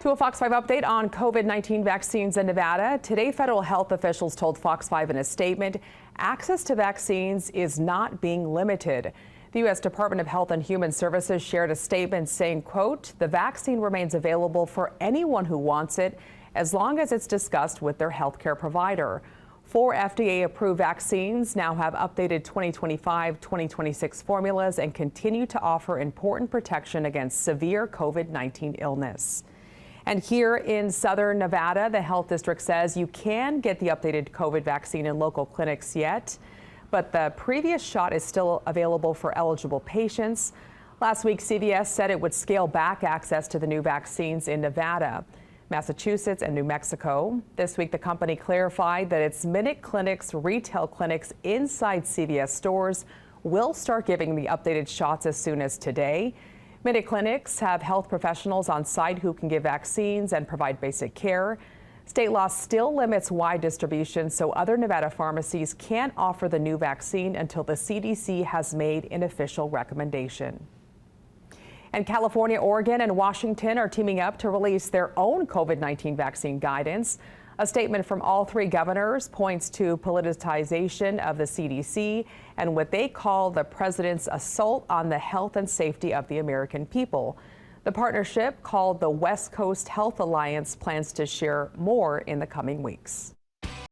To a Fox 5 update on COVID-19 vaccines in Nevada. Today, federal health officials told Fox 5 in a statement, access to vaccines is not being limited. The U.S. Department of Health and Human Services shared a statement saying, quote, the vaccine remains available for anyone who wants it as long as it's discussed with their healthcare provider. 4 FDA-approved vaccines now have updated 2025-2026 formulas and continue to offer important protection against severe COVID-19 illness. And here in southern Nevada, the health district says you can get the updated COVID vaccine in local clinics yet, but the previous shot is still available for eligible patients. Last week, CVS said it would scale back access to the new vaccines in Nevada, Massachusetts, and New Mexico. This week, the company clarified that its MinuteClinics retail clinics inside CVS stores will start giving the updated shots as soon as today. MinuteClinics have health professionals on site who can give vaccines and provide basic care. State law still limits wide distribution, so other Nevada pharmacies can't offer the new vaccine until the CDC has made an official recommendation. And California, Oregon, and Washington are teaming up to release their own COVID-19 vaccine guidance. A statement from all 3 governors points to politicization of the CDC and what they call the president's assault on the health and safety of the American people. The partnership, called the West Coast Health Alliance, plans to share more in the coming weeks.